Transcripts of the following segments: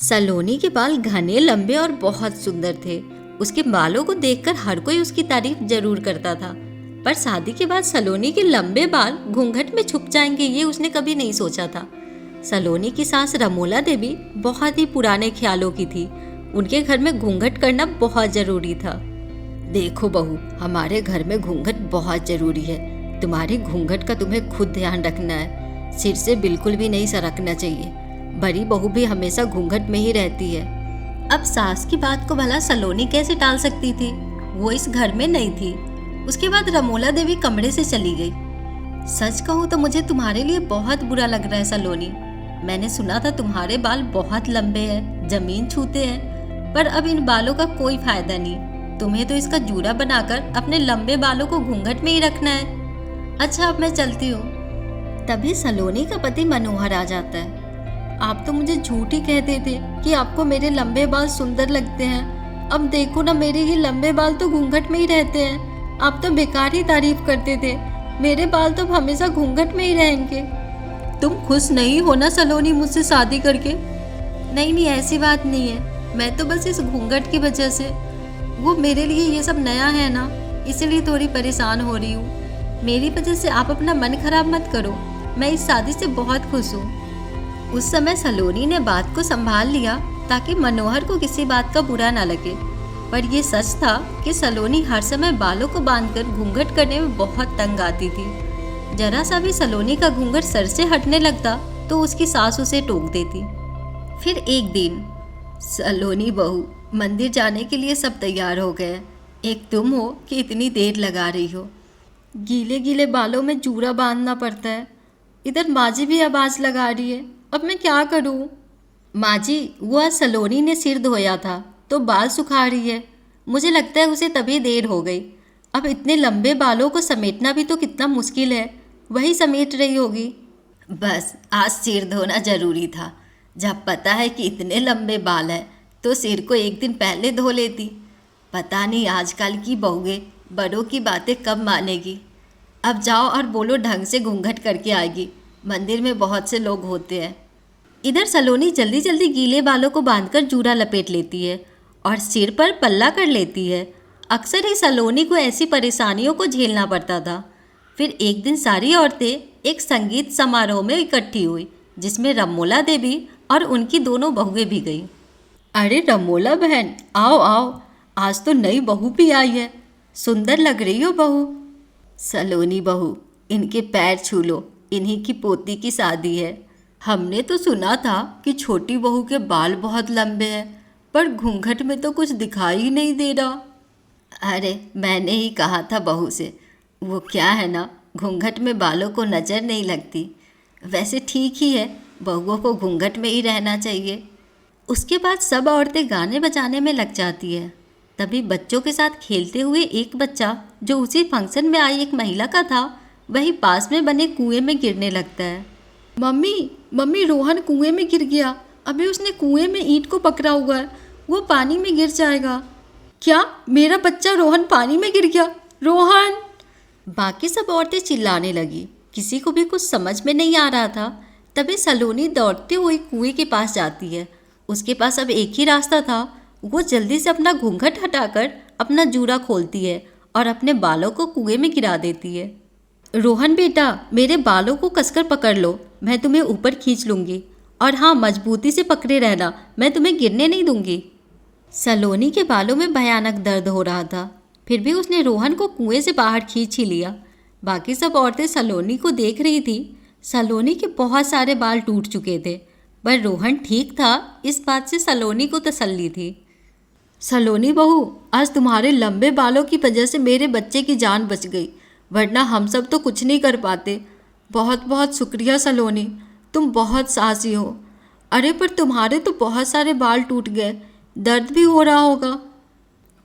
सलोनी के बाल घने, लंबे और बहुत सुंदर थे। उसके बालों को देखकर हर कोई उसकी तारीफ जरूर करता था। पर शादी के बाद सलोनी के लंबे बाल घूंघट में छुप जाएंगे, ये उसने कभी नहीं सोचा था। सलोनी की सास रमोला देवी बहुत ही पुराने ख्यालों की थी। उनके घर में घूंघट करना बहुत जरूरी था। देखो बहू, हमारे घर में घूंघट बहुत जरूरी है। तुम्हारी घूंघट का तुम्हें खुद ध्यान रखना है। सिर से बिल्कुल भी नहीं सरकना चाहिए। बड़ी बहू भी हमेशा घूंघट में ही रहती है। अब सास की बात को भला सलोनी कैसे टाल सकती थी? वो इस घर में नहीं थी। उसके बाद रमोला देवी कमरे से चली गई। सच कहूँ तो मुझे तुम्हारे लिए बहुत बुरा लग रहा है सलोनी। मैंने सुना था तुम्हारे बाल बहुत लंबे हैं, जमीन छूते हैं, पर अब इन बालों का कोई फायदा नहीं। तुम्हें तो इसका जूड़ा बनाकर अपने लंबे बालों को घूंघट में ही रखना है। अच्छा, अब मैं चलती हूँ। तभी सलोनी का पति मनोहर आ जाता है। आप तो मुझे झूठ ही कहते थे कि आपको मेरे लंबे बाल सुंदर लगते हैं। अब देखो ना, मेरे ये लंबे बाल तो घूंघट में ही रहते हैं। आप तो बेकार ही तारीफ करते थे। मेरे बाल तो हमेशा घूंघट में ही रहेंगे। तुम खुश नहीं हो ना सलोनी मुझसे शादी करके? नहीं, ऐसी बात नहीं है। मैं तो बस इस घूंघट की वजह से, वो मेरे लिए ये सब नया है ना, इसलिए थोड़ी परेशान हो रही हूँ। मेरी वजह से आप अपना मन खराब मत करो। मैं इस शादी से बहुत खुश हूँ। उस समय सलोनी ने बात को संभाल लिया ताकि मनोहर को किसी बात का बुरा ना लगे। पर यह सच था कि सलोनी हर समय बालों को बांधकर घूंघट करने में बहुत तंग आती थी। जरा सा भी सलोनी का घूंघट सर से हटने लगता तो उसकी सास उसे टोक देती। फिर एक दिन, सलोनी बहू, मंदिर जाने के लिए सब तैयार हो गए। एक तुम हो कि इतनी देर लगा रही हो। गीले गीले बालों में जूड़ा बांधना पड़ता है। इधर माँ जी भी आवाज़ लगा रही है। अब मैं क्या करूं? माँ जी, वो आज सलोनी ने सिर धोया था तो बाल सुखा रही है। मुझे लगता है उसे तभी देर हो गई। अब इतने लंबे बालों को समेटना भी तो कितना मुश्किल है। वही समेट रही होगी। बस आज सिर धोना जरूरी था। जब पता है कि इतने लंबे बाल हैं तो सिर को एक दिन पहले धो लेती। पता नहीं आजकल की बहुएं बड़ों की बातें कब मानेगी। अब जाओ और बोलो ढंग से घूंघट करके आएगी। मंदिर में बहुत से लोग होते हैं। इधर सलोनी जल्दी जल्दी गीले बालों को बांधकर जूड़ा लपेट लेती है और सिर पर पल्ला कर लेती है। अक्सर ही सलोनी को ऐसी परेशानियों को झेलना पड़ता था। फिर एक दिन सारी औरतें एक संगीत समारोह में इकट्ठी हुई, जिसमें रमोला देवी और उनकी दोनों बहुएं भी गईं। अरे रमोला बहन, आओ आओ, आज तो नई बहू भी आई है। सुंदर लग रही हो बहू। सलोनी बहू, इनके पैर छू लो। इन्हीं की पोती की शादी है। हमने तो सुना था कि छोटी बहू के बाल बहुत लंबे हैं, पर घूंघट में तो कुछ दिखाई ही नहीं दे रहा। अरे मैंने ही कहा था बहू से। वो क्या है ना, घूंघट में बालों को नज़र नहीं लगती। वैसे ठीक ही है, बहुओं को घूंघट में ही रहना चाहिए। उसके बाद सब औरतें गाने बजाने में लग जाती है। तभी बच्चों के साथ खेलते हुए एक बच्चा, जो उसी फंक्शन में आई एक महिला का था, वही पास में बने कुएं में गिरने लगता है। मम्मी, रोहन कुएं में गिर गया। अभी उसने कुएं में ईंट को पकड़ा हुआ है, वो पानी में गिर जाएगा। क्या? मेरा बच्चा रोहन पानी में गिर गया? रोहन! बाकी सब औरतें चिल्लाने लगी। किसी को भी कुछ समझ में नहीं आ रहा था। तभी सलोनी दौड़ते हुए कुएं के पास जाती है। उसके पास अब एक ही रास्ता था। वो जल्दी से अपना घूंघट हटाकर अपना जूड़ा खोलती है और अपने बालों को कुएं में गिरा देती है। रोहन बेटा, मेरे बालों को कसकर पकड़ लो, मैं तुम्हें ऊपर खींच लूँगी। और हाँ, मजबूती से पकड़े रहना, मैं तुम्हें गिरने नहीं दूँगी। सलोनी के बालों में भयानक दर्द हो रहा था, फिर भी उसने रोहन को कुएं से बाहर खींच ही लिया। बाकी सब औरतें सलोनी को देख रही थी। सलोनी के बहुत सारे बाल टूट चुके थे, पर रोहन ठीक था, इस बात से सलोनी को तसल्ली थी। सलोनी बहू, आज तुम्हारे लंबे बालों की वजह से मेरे बच्चे की जान बच गई, वरना हम सब तो कुछ नहीं कर पाते। बहुत बहुत शुक्रिया सलोनी, तुम बहुत साहसी हो। अरे पर तुम्हारे तो बहुत सारे बाल टूट गए, दर्द भी हो रहा होगा।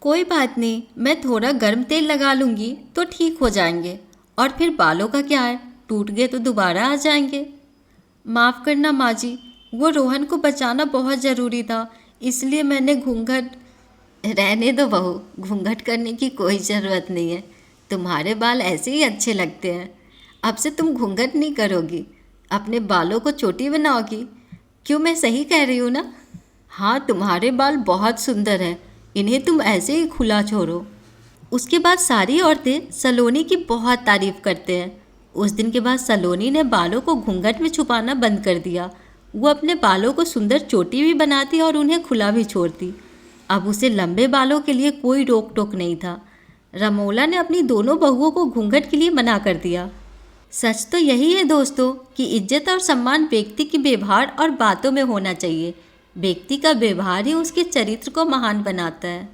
कोई बात नहीं, मैं थोड़ा गर्म तेल लगा लूँगी तो ठीक हो जाएंगे। और फिर बालों का क्या है, टूट गए तो दोबारा आ जाएंगे। माफ़ करना माँ जी, वो रोहन को बचाना बहुत ज़रूरी था, इसलिए मैंने घूंघट। रहने दो बहू, घूंघट करने की कोई ज़रूरत नहीं है। तुम्हारे बाल ऐसे ही अच्छे लगते हैं। अब से तुम घूंघट नहीं करोगी, अपने बालों को चोटी बनाओगी। क्यों, मैं सही कह रही हूँ ना? हाँ, तुम्हारे बाल बहुत सुंदर हैं, इन्हें तुम ऐसे ही खुला छोड़ो। उसके बाद सारी औरतें सलोनी की बहुत तारीफ करते हैं। उस दिन के बाद सलोनी ने बालों को घूंघट में छुपाना बंद कर दिया। वो अपने बालों को सुंदर चोटी भी बनाती और उन्हें खुला भी छोड़ती। अब उसे लंबे बालों के लिए कोई रोक टोक नहीं था। रमोला ने अपनी दोनों बहुओं को घूंघट के लिए मना कर दिया। सच तो यही है दोस्तों कि इज्जत और सम्मान व्यक्ति की व्यवहार और बातों में होना चाहिए। व्यक्ति का व्यवहार ही उसके चरित्र को महान बनाता है।